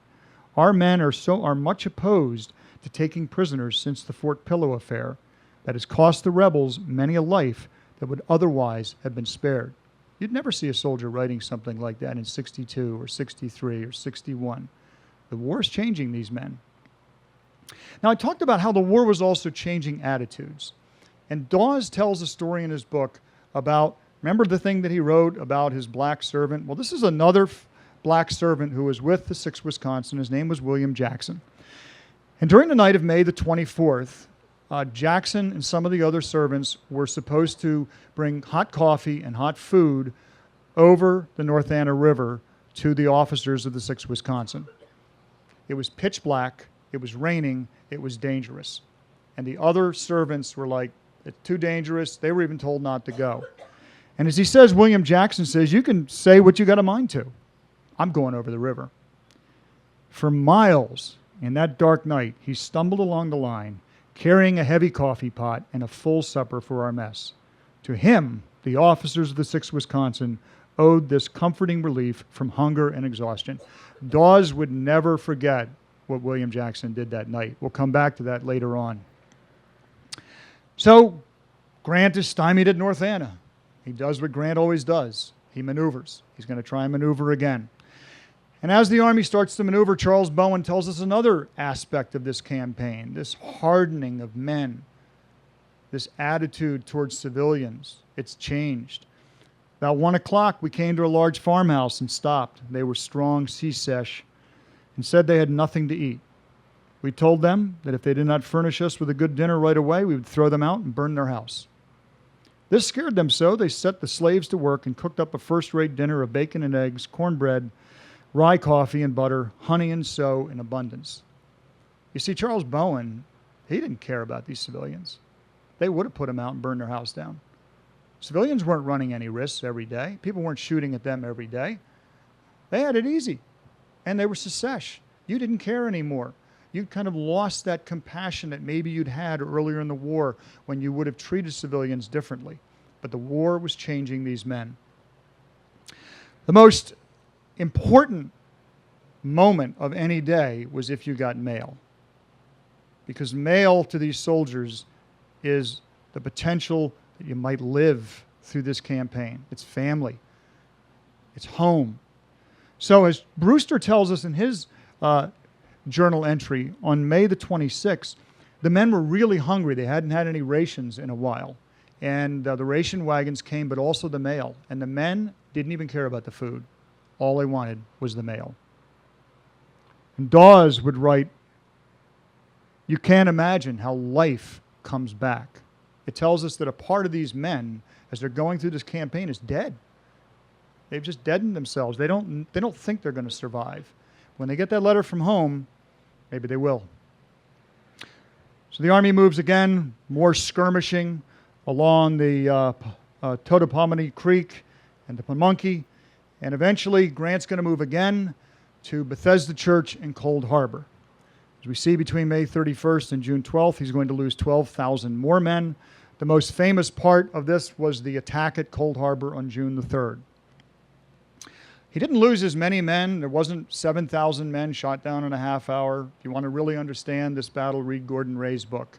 Our men are much opposed to taking prisoners since the Fort Pillow affair that has cost the rebels many a life that would otherwise have been spared. You'd never see a soldier writing something like that in 62 or 63 or 61. The war is changing these men. Now, I talked about how the war was also changing attitudes. And Dawes tells a story in his book about, remember the thing that he wrote about his black servant? Well, this is another black servant who was with the 6th Wisconsin. His name was William Jackson. And during the night of May the 24th, Jackson and some of the other servants were supposed to bring hot coffee and hot food over the North Anna River to the officers of the 6th Wisconsin. It was pitch black, it was raining, it was dangerous. And the other servants were like, it's too dangerous. They were even told not to go. And as he says, William Jackson says, you can say what you got a mind to. I'm going over the river. For miles in that dark night, he stumbled along the line, carrying a heavy coffee pot and a full supper for our mess. To him, the officers of the 6th Wisconsin owed this comforting relief from hunger and exhaustion. Dawes would never forget what William Jackson did that night. We'll come back to that later on. So, Grant is stymied at North Anna. He does what Grant always does. He maneuvers. He's going to try and maneuver again. And as the Army starts to maneuver, Charles Bowen tells us another aspect of this campaign, this hardening of men, this attitude towards civilians. It's changed. About 1 o'clock, we came to a large farmhouse and stopped. They were strong, sea-sesh, and said they had nothing to eat. We told them that if they did not furnish us with a good dinner right away, we would throw them out and burn their house. This scared them so they set the slaves to work and cooked up a first-rate dinner of bacon and eggs, cornbread, rye coffee and butter, honey and so in abundance. You see, Charles Bowen, he didn't care about these civilians. They would have put him out and burned their house down. Civilians weren't running any risks every day. People weren't shooting at them every day. They had it easy, and they were secesh. You didn't care anymore. You kind of lost that compassion that maybe you'd had earlier in the war when you would have treated civilians differently. But the war was changing these men. The most important moment of any day was if you got mail. Because mail to these soldiers is the potential that you might live through this campaign. It's family. It's home. So as Brewster tells us in his journal entry on May the 26th, the men were really hungry. They hadn't had any rations in a while. And the ration wagons came, but also the mail. And the men didn't even care about the food. All they wanted was the mail. And Dawes would write, "You can't imagine how life comes back." It tells us that a part of these men, as they're going through this campaign, is dead. They've just deadened themselves. They don't think they're going to survive. When they get that letter from home, maybe they will. So the Army moves again, more skirmishing along the Potomac Creek and the Pamunkey, and eventually Grant's going to move again to Bethesda Church in Cold Harbor. As we see, between May 31st and June 12th, he's going to lose 12,000 more men. The most famous part of this was the attack at Cold Harbor on June the 3rd. He didn't lose as many men. There wasn't 7,000 men shot down in a half hour. If you want to really understand this battle, read Gordon Ray's book.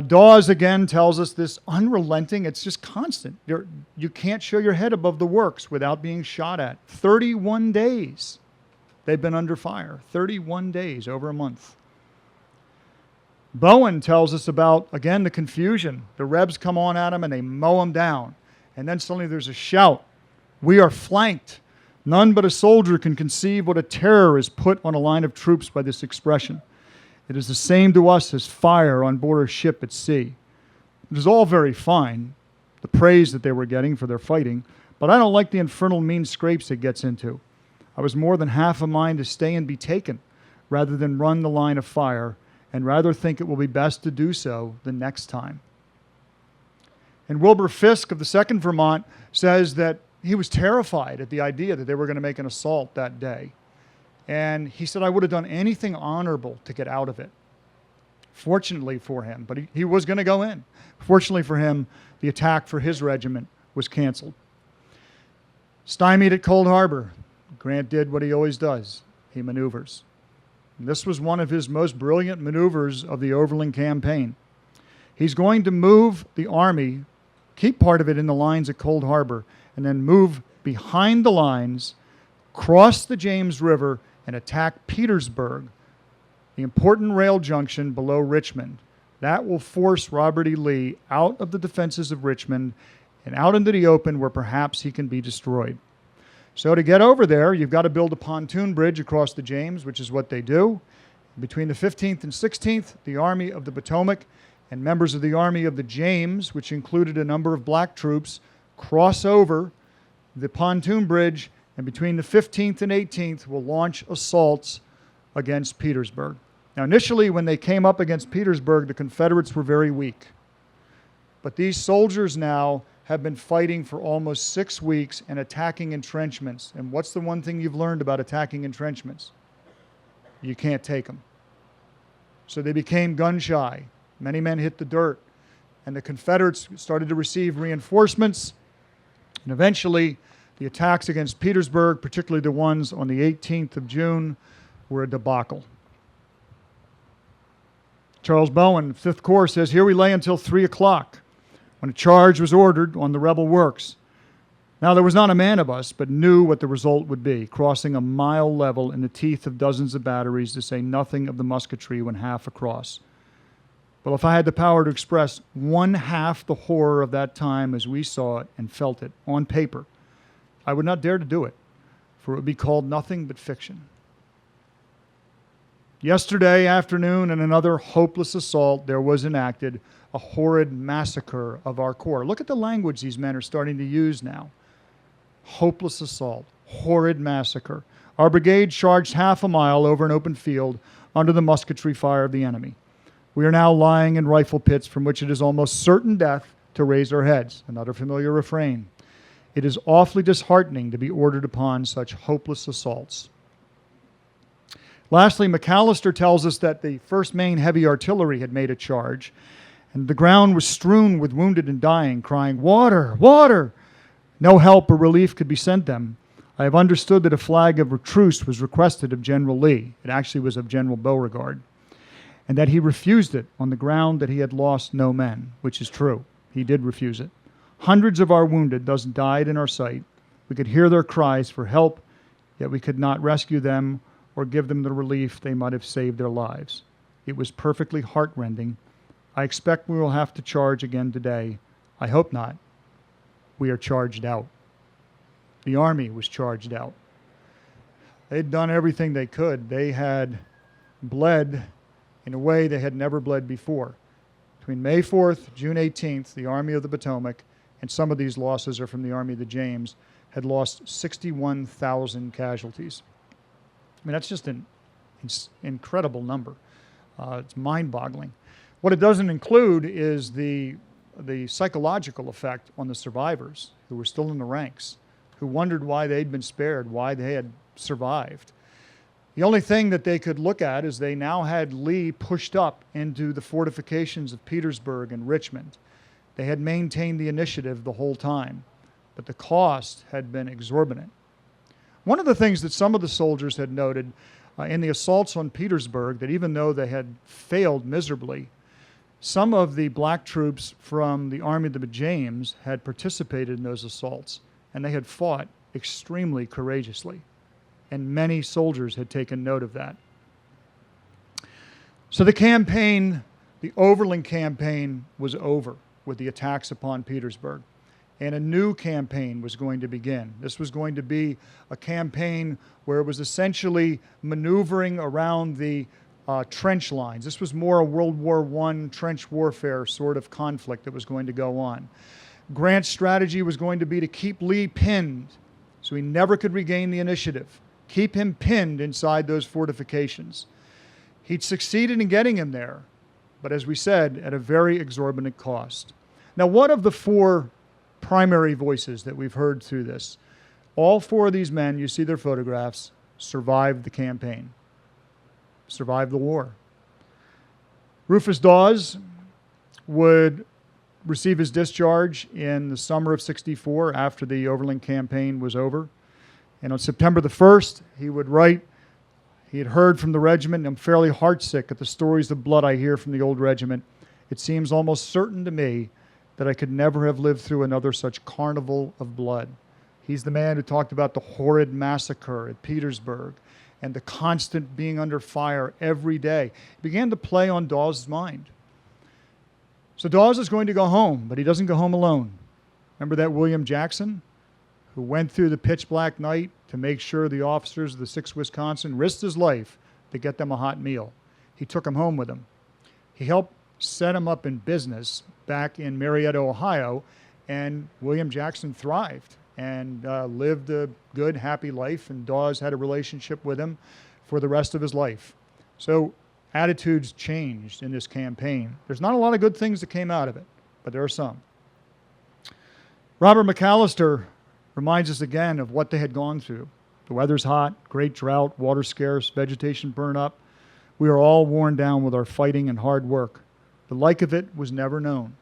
Dawes again tells us this unrelenting, it's just constant. You can't show your head above the works without being shot at. 31 days they've been under fire. 31 days, over a month. Bowen tells us about, again, the confusion. The Rebs come on at them and they mow them down. And then suddenly there's a shout. "We are flanked." None but a soldier can conceive what a terror is put on a line of troops by this expression. It is the same to us as fire on board a ship at sea. It is all very fine, the praise that they were getting for their fighting, but I don't like the infernal mean scrapes it gets into. I was more than half a mind to stay and be taken, rather than run the line of fire, and rather think it will be best to do so the next time. And Wilbur Fisk of the 2nd Vermont says that he was terrified at the idea that they were going to make an assault that day. And he said, "I would have done anything honorable to get out of it." Fortunately for him, but he was going to go in. Fortunately for him, the attack for his regiment was canceled. Stymied at Cold Harbor, Grant did what he always does. He maneuvers. And this was one of his most brilliant maneuvers of the Overland Campaign. He's going to move the Army, keep part of it in the lines at Cold Harbor, and then move behind the lines, cross the James River, and attack Petersburg, the important rail junction below Richmond. That will force Robert E. Lee out of the defenses of Richmond and out into the open where perhaps he can be destroyed. So to get over there, you've got to build a pontoon bridge across the James, which is what they do. Between the 15th and 16th, the Army of the Potomac and members of the Army of the James, which included a number of black troops, cross over the pontoon bridge, and between the 15th and 18th will launch assaults against Petersburg. Now initially, when they came up against Petersburg, the Confederates were very weak. But these soldiers now have been fighting for almost 6 weeks and attacking entrenchments. And what's the one thing you've learned about attacking entrenchments? You can't take them. So they became gun shy. Many men hit the dirt. And the Confederates started to receive reinforcements. And eventually, the attacks against Petersburg, particularly the ones on the 18th of June, were a debacle. Charles Bowen, 5th Corps, says, "Here we lay until 3 o'clock, when a charge was ordered on the rebel works. Now, there was not a man of us but knew what the result would be, crossing a mile level in the teeth of dozens of batteries, to say nothing of the musketry when half across. Well, if I had the power to express one half the horror of that time as we saw it and felt it on paper, I would not dare to do it, for it would be called nothing but fiction. Yesterday afternoon, in another hopeless assault, there was enacted a horrid massacre of our corps. Look at the language these men are starting to use now. Hopeless assault, horrid massacre. Our brigade charged half a mile over an open field under the musketry fire of the enemy. We are now lying in rifle pits from which it is almost certain death to raise our heads. Another familiar refrain. It is awfully disheartening to be ordered upon such hopeless assaults. Lastly, McAllister tells us that the 1st Maine Heavy Artillery had made a charge, and the ground was strewn with wounded and dying, crying, "Water! Water!" No help or relief could be sent them. I have understood that a flag of truce was requested of General Lee. It actually was of General Beauregard. And that he refused it on the ground that he had lost no men, which is true. He did refuse it. Hundreds of our wounded thus died in our sight. We could hear their cries for help, yet we could not rescue them or give them the relief they might have saved their lives. It was perfectly heartrending. I expect we will have to charge again today. I hope not. We are charged out. The Army was charged out. They'd done everything they could. They had bled in a way they had never bled before. Between May 4th, June 18th, the Army of the Potomac, and some of these losses are from the Army of the James, had lost 61,000 casualties. I mean, that's just an incredible number. It's mind-boggling. What it doesn't include is the psychological effect on the survivors who were still in the ranks, who wondered why they'd been spared, why they had survived. The only thing that they could look at is they now had Lee pushed up into the fortifications of Petersburg and Richmond. They had maintained the initiative the whole time, but the cost had been exorbitant. One of the things that some of the soldiers had noted in the assaults on Petersburg, that even though they had failed miserably, some of the black troops from the Army of the James had participated in those assaults, and they had fought extremely courageously. And many soldiers had taken note of that. So the campaign, the Overland campaign, was over with the attacks upon Petersburg. And a new campaign was going to begin. This was going to be a campaign where it was essentially maneuvering around the trench lines. This was more a World War I trench warfare sort of conflict that was going to go on. Grant's strategy was going to be to keep Lee pinned so he never could regain the initiative. Keep him pinned inside those fortifications. He'd succeeded in getting him there, but as we said, at a very exorbitant cost. Now, what of the 4 primary voices that we've heard through this? All 4 of these men, you see their photographs, survived the campaign, survived the war. Rufus Dawes would receive his discharge in the summer of '64 after the Overland campaign was over. And on September the 1st, he would write, he had heard from the regiment, "I'm fairly heartsick at the stories of blood I hear from the old regiment. It seems almost certain to me that I could never have lived through another such carnival of blood." He's the man who talked about the horrid massacre at Petersburg and the constant being under fire every day. It began to play on Dawes' mind. So Dawes is going to go home, but he doesn't go home alone. Remember that William Jackson, who went through the pitch black night to make sure the officers of the 6th Wisconsin risked his life to get them a hot meal? He took them home with him. He helped set them up in business back in Marietta, Ohio, and William Jackson thrived and lived a good, happy life, and Dawes had a relationship with him for the rest of his life. So attitudes changed in this campaign. There's not a lot of good things that came out of it, but there are some. Robert McAllister reminds us again of what they had gone through. The weather's hot, great drought, water scarce, vegetation burn up. We are all worn down with our fighting and hard work. The like of it was never known.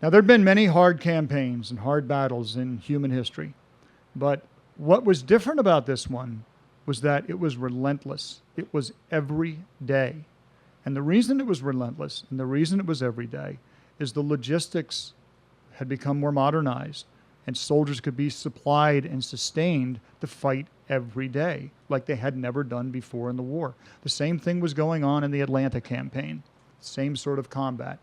Now, there had been many hard campaigns and hard battles in human history, but what was different about this one was that it was relentless. It was every day. And the reason it was relentless and the reason it was every day is the logistics had become more modernized, and soldiers could be supplied and sustained to fight every day like they had never done before in the war. The same thing was going on in the Atlanta campaign, same sort of combat.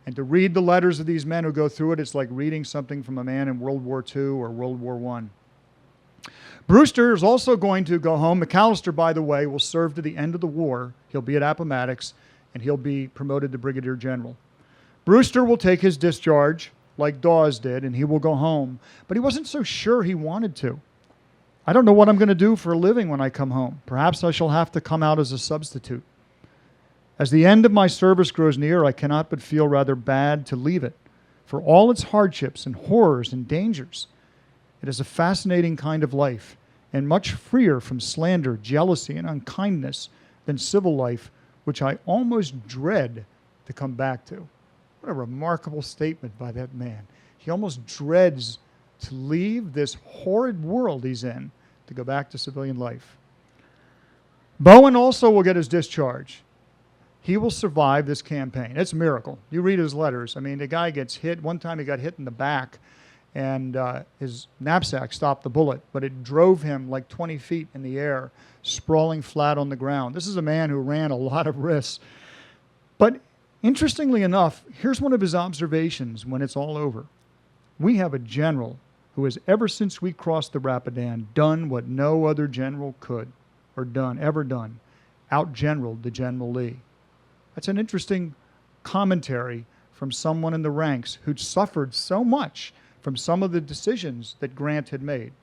And to read the letters of these men who go through it, it's like reading something from a man in World War II or World War I. Brewster is also going to go home. McAllister, by the way, will serve to the end of the war. He'll be at Appomattox, and he'll be promoted to brigadier general. Brewster will take his discharge like Dawes did, and he will go home. But he wasn't so sure he wanted to. I don't know what I'm going to do for a living when I come home. Perhaps I shall have to come out as a substitute. As the end of my service grows near, I cannot but feel rather bad to leave it. For all its hardships and horrors and dangers, it is a fascinating kind of life, and much freer from slander, jealousy, and unkindness than civil life, which I almost dread to come back to. What a remarkable statement by that man. He almost dreads to leave this horrid world he's in to go back to civilian life. Bowen also will get his discharge. He will survive this campaign. It's a miracle. You read his letters. I mean, the guy gets hit. One time he got hit in the back, and his knapsack stopped the bullet, but it drove him like 20 feet in the air, sprawling flat on the ground. This is a man who ran a lot of risks. But interestingly enough, here's one of his observations when it's all over. We have a general who has, ever since we crossed the Rapidan, done what no other general could or ever done, out-generaled the General Lee. That's an interesting commentary from someone in the ranks who'd suffered so much from some of the decisions that Grant had made.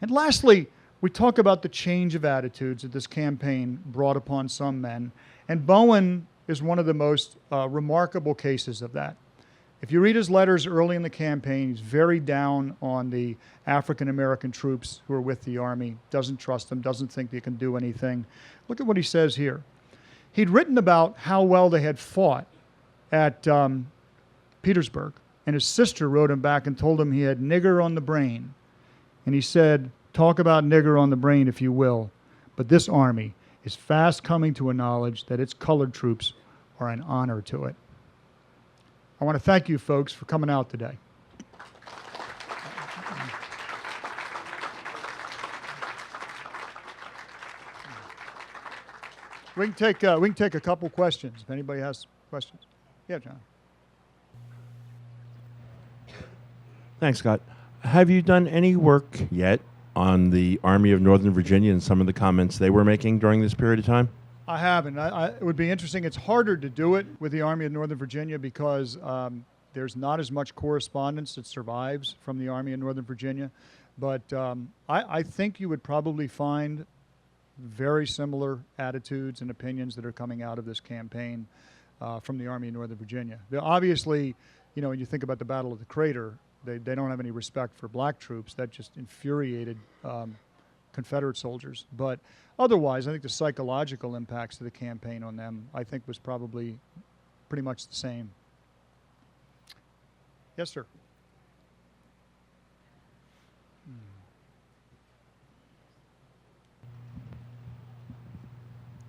And lastly, we talk about the change of attitudes that this campaign brought upon some men, and Bowen is one of the most remarkable cases of that. If you read his letters early in the campaign, he's very down on the African-American troops who are with the Army, doesn't trust them, doesn't think they can do anything. Look at what he says here. He'd written about how well they had fought at Petersburg, and his sister wrote him back and told him he had nigger on the brain. And he said, talk about nigger on the brain if you will, but this Army is fast coming to a knowledge that its colored troops are an honor to it. I want to thank you folks for coming out today. We can take a couple questions if anybody has questions. Yeah, John. Thanks, Scott. Have you done any work yet on the Army of Northern Virginia and some of the comments they were making during this period of time? I haven't. It would be interesting. It's harder to do it with the Army of Northern Virginia because there's not as much correspondence that survives from the Army of Northern Virginia. But I think you would probably find very similar attitudes and opinions that are coming out of this campaign from the Army of Northern Virginia. Obviously, you know, when you think about the Battle of the Crater, they don't have any respect for black troops. That just infuriated Confederate soldiers. But otherwise, I think the psychological impacts of the campaign on them, I think, was probably pretty much the same. Yes, sir.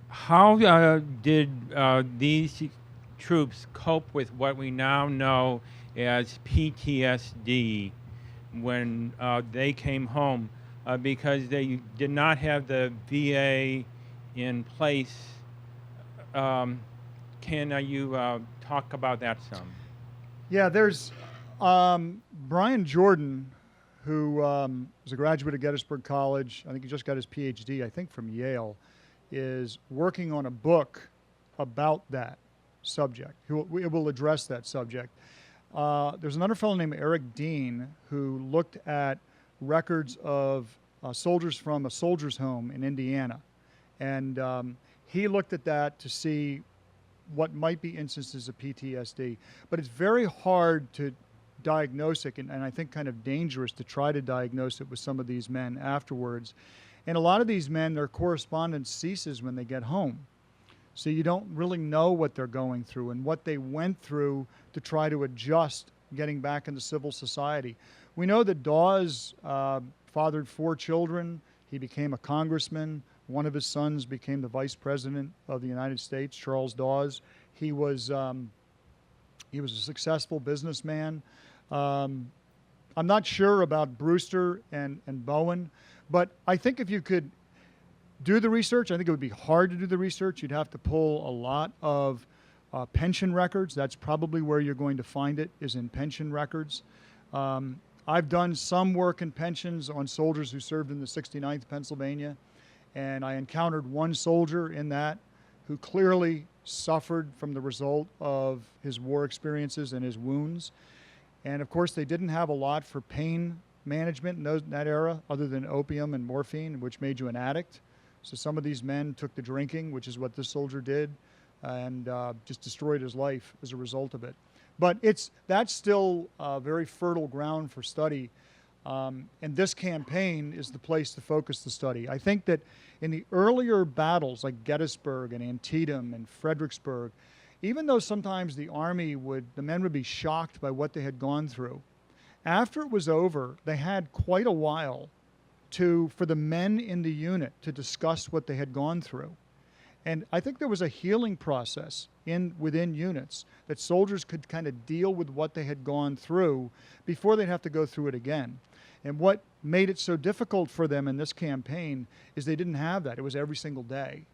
How did these troops cope with what we now know as PTSD when they came home? Because they did not have the VA in place. Can you talk about that some? Yeah, there's Brian Jordan, who was a graduate of Gettysburg College. I think he just got his PhD, I think from Yale, is working on a book about that subject. It will address that subject. There's another fellow named Eric Dean who looked at records of soldiers from a soldier's home in Indiana. And he looked at that to see what might be instances of PTSD. But it's very hard to diagnose it, and I think kind of dangerous to try to diagnose it with some of these men afterwards. And a lot of these men, their correspondence ceases when they get home. So you don't really know what they're going through and what they went through to try to adjust getting back into civil society. We know that Dawes fathered 4 children. He became a congressman. One of his sons became the vice president of the United States, Charles Dawes. He was a successful businessman. I'm not sure about Brewster and Bowen, but I think if you could do the research, I think it would be hard to do the research. You'd have to pull a lot of pension records. That's probably where you're going to find it, is in pension records. I've done some work in pensions on soldiers who served in the 69th Pennsylvania, and I encountered one soldier in that who clearly suffered from the result of his war experiences and his wounds. And of course, they didn't have a lot for pain management in that era other than opium and morphine, which made you an addict. So some of these men took to drinking, which is what this soldier did, and just destroyed his life as a result of it. But that's still very fertile ground for study. And this campaign is the place to focus the study. I think that in the earlier battles like Gettysburg and Antietam and Fredericksburg, even though sometimes the men would be shocked by what they had gone through, after it was over, they had quite a while for the men in the unit to discuss what they had gone through. And I think there was a healing process within units that soldiers could kind of deal with what they had gone through before they'd have to go through it again. And what made it so difficult for them in this campaign is they didn't have that. It was every single day.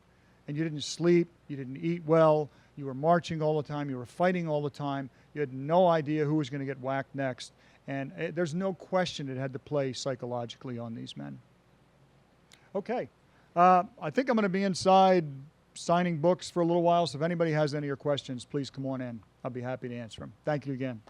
And you didn't sleep, you didn't eat well, you were marching all the time, you were fighting all the time, you had no idea who was going to get whacked next. And there's no question it had to play psychologically on these men. Okay, I think I'm going to be inside signing books for a little while, so if anybody has any of your questions, please come on in. I'll be happy to answer them. Thank you again.